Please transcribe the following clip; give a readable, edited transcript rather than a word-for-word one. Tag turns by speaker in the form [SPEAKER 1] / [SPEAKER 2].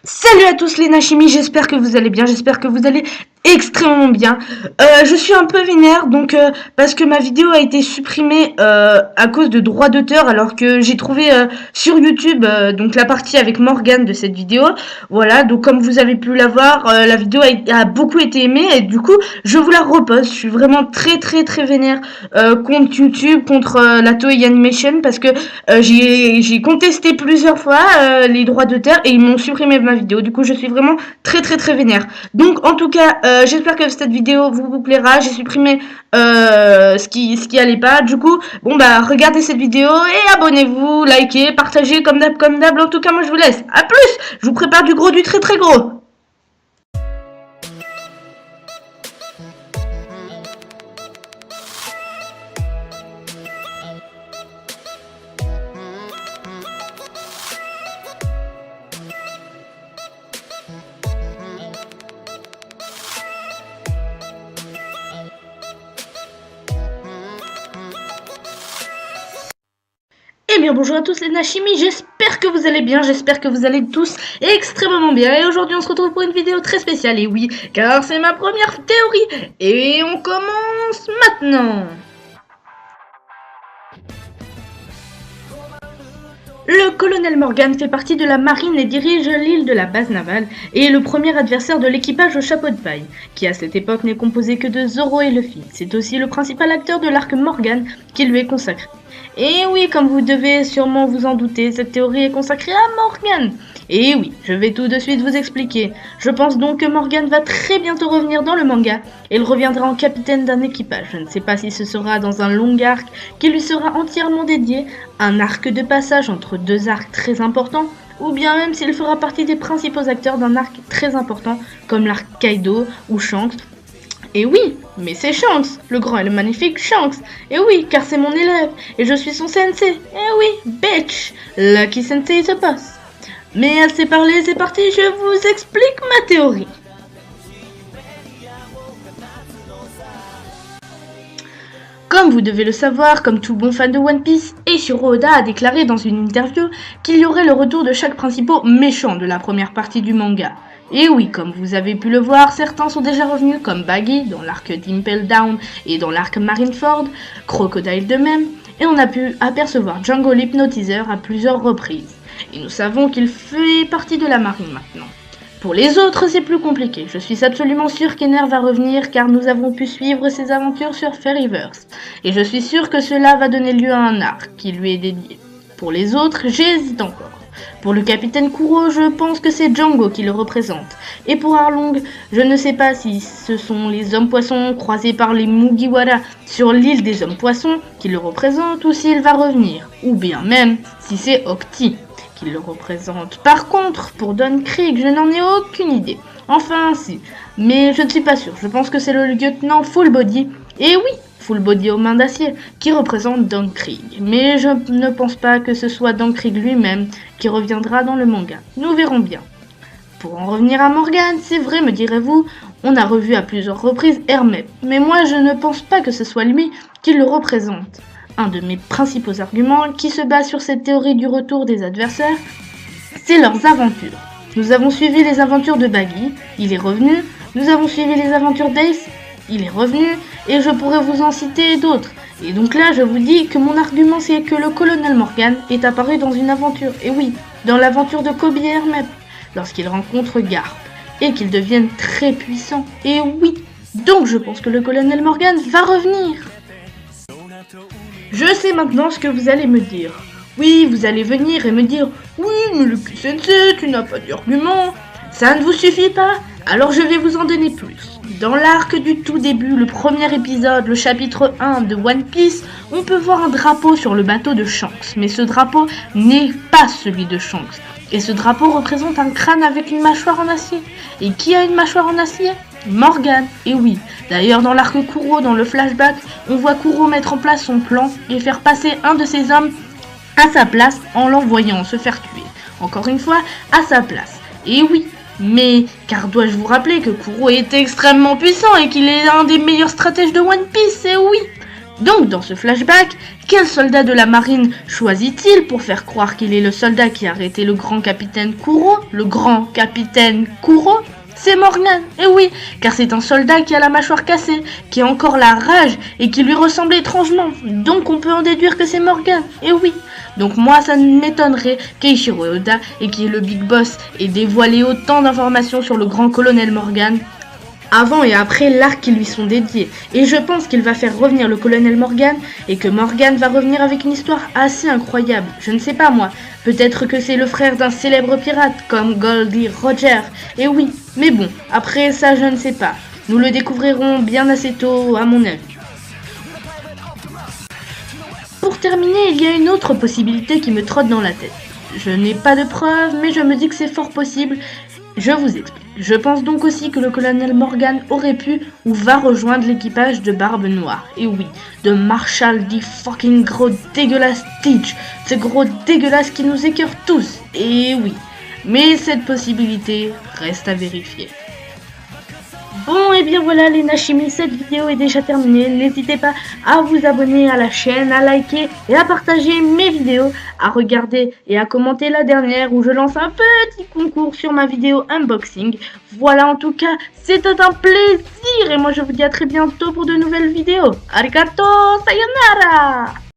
[SPEAKER 1] Salut à tous les Nashimi, j'espère que vous allez bien, j'espère que vous allez extrêmement bien. Je suis un peu vénère parce que ma vidéo a été supprimée à cause de droits d'auteur alors que j'ai trouvé sur YouTube donc la partie avec Morgane de cette vidéo. Voilà, donc comme vous avez pu la voir, la vidéo a beaucoup été aimée et du coup je vous la repose. Je suis vraiment très vénère contre YouTube, contre la Toei Animation parce que j'ai contesté plusieurs fois les droits d'auteur et ils m'ont supprimé ma vidéo. Du coup, je suis vraiment très vénère. Donc, en tout cas, j'espère que cette vidéo vous plaira. J'ai supprimé ce qui allait pas. Du coup, bon bah, regardez cette vidéo et abonnez-vous, likez, partagez comme d'hab. En tout cas, moi, je vous laisse. À plus. Je vous prépare du gros, du très gros. Eh bien bonjour à tous les Nashimi, j'espère que vous allez bien, j'espère que vous allez tous extrêmement bien. Et aujourd'hui on se retrouve pour une vidéo très spéciale, et oui, car c'est ma première théorie. Et on commence maintenant. Le colonel Morgan fait partie de la marine et dirige l'île de la base navale et est le premier adversaire de l'équipage au chapeau de paille, qui à cette époque n'est composé que de Zoro et Luffy. C'est aussi le principal acteur de l'arc Morgan qui lui est consacré. Et oui, comme vous devez sûrement vous en douter, cette théorie est consacrée à Morgan. Et oui, je vais tout de suite vous expliquer. Je pense donc que Morgan va très bientôt revenir dans le manga, et il reviendra en capitaine d'un équipage. Je ne sais pas si ce sera dans un long arc qui lui sera entièrement dédié, un arc de passage entre deux arcs très importants, ou bien même s'il fera partie des principaux acteurs d'un arc très important, comme l'arc Kaido ou Shanks. Et oui, mais c'est Shanks, le grand et le magnifique Shanks. Et oui, car c'est mon élève, et je suis son sensei. Et oui, bitch, Lucky Sensei is a boss. Mais assez parlé, c'est parti, je vous explique ma théorie. Comme vous devez le savoir, comme tout bon fan de One Piece, Eiichiro Oda a déclaré dans une interview qu'il y aurait le retour de chaque principaux méchant de la première partie du manga. Et oui, comme vous avez pu le voir, certains sont déjà revenus comme Baggy dans l'arc d'Impel Down et dans l'arc Marineford, Crocodile de même, et on a pu apercevoir Django l'hypnotiseur à plusieurs reprises. Et nous savons qu'il fait partie de la marine maintenant. Pour les autres, c'est plus compliqué. Je suis absolument sûr qu'Ener va revenir car nous avons pu suivre ses aventures sur Fairyverse. Et je suis sûr que cela va donner lieu à un arc qui lui est dédié. Pour les autres, j'hésite encore. Pour le capitaine Kuro, je pense que c'est Django qui le représente. Et pour Arlong, je ne sais pas si ce sont les hommes-poissons croisés par les Mugiwara sur l'île des hommes-poissons qui le représentent ou s'il va revenir. Ou bien même si c'est Octi qui le représente. Par contre, pour Don Krieg, je n'en ai aucune idée. Enfin, si. Mais je ne suis pas sûre. Je pense que c'est le lieutenant Full Body. Et oui, Full Body aux mains d'acier, qui représente Don Krieg. Mais je ne pense pas que ce soit Don Krieg lui-même qui reviendra dans le manga. Nous verrons bien. Pour en revenir à Morgan, c'est vrai, me direz-vous, on a revu à plusieurs reprises Hermep. Mais moi, je ne pense pas que ce soit lui qui le représente. Un de mes principaux arguments qui se base sur cette théorie du retour des adversaires, c'est leurs aventures. Nous avons suivi les aventures de Baggy, il est revenu. Nous avons suivi les aventures d'Ace, il est revenu. Et je pourrais vous en citer d'autres. Et donc là, je vous dis que mon argument, c'est que le colonel Morgan est apparu dans une aventure. Et oui, dans l'aventure de Kobe et Hermep, lorsqu'ils rencontrent Garp, et qu'ils deviennent très puissants. Et oui, donc je pense que le colonel Morgan va revenir. Je sais maintenant ce que vous allez me dire. Oui, vous allez venir et me dire « Oui, mais Lucky Sensei, tu n'as pas d'argument. » Ça ne vous suffit pas? Alors je vais vous en donner plus. Dans l'arc du tout début, le premier épisode, le chapitre 1 de One Piece, on peut voir un drapeau sur le bateau de Shanks. Mais ce drapeau n'est pas celui de Shanks. Et ce drapeau représente un crâne avec une mâchoire en acier. Et qui a une mâchoire en acier? Morgan, et oui. D'ailleurs, dans l'arc Kuro, dans le flashback, on voit Kuro mettre en place son plan et faire passer un de ses hommes à sa place en l'envoyant se faire tuer. Encore une fois, à sa place. Et oui, mais car dois-je vous rappeler que Kuro est extrêmement puissant et qu'il est un des meilleurs stratèges de One Piece, et oui. Donc, dans ce flashback, quel soldat de la marine choisit-il pour faire croire qu'il est le soldat qui a arrêté le grand capitaine Kuro? Le grand capitaine Kuro? C'est Morgan, et oui, car c'est un soldat qui a la mâchoire cassée, qui a encore la rage et qui lui ressemble étrangement. Donc on peut en déduire que c'est Morgan, et oui. Donc moi ça ne m'étonnerait qu'Eiichiro Oda, et qui est le big boss, ait dévoilé autant d'informations sur le grand colonel Morgan avant et après l'arc qui lui sont dédiés. Et je pense qu'il va faire revenir le colonel Morgan et que Morgan va revenir avec une histoire assez incroyable. Je ne sais pas moi, peut-être que c'est le frère d'un célèbre pirate comme Goldie Roger. Et oui, mais bon, après ça je ne sais pas. Nous le découvrirons bien assez tôt à mon avis. Pour terminer, il y a une autre possibilité qui me trotte dans la tête. Je n'ai pas de preuves, mais je me dis que c'est fort possible. Je vous explique. Je pense donc aussi que le colonel Morgan aurait pu ou va rejoindre l'équipage de Barbe Noire. Et oui, de Marshall D. fucking gros dégueulasse Teach. Ce gros dégueulasse qui nous écœure tous. Et oui. Mais cette possibilité reste à vérifier. Bon et bien voilà les Nashimi, cette vidéo est déjà terminée, n'hésitez pas à vous abonner à la chaîne, à liker et à partager mes vidéos, à regarder et à commenter la dernière où je lance un petit concours sur ma vidéo unboxing. Voilà en tout cas, c'était un plaisir et moi je vous dis à très bientôt pour de nouvelles vidéos. Arigato, sayonara!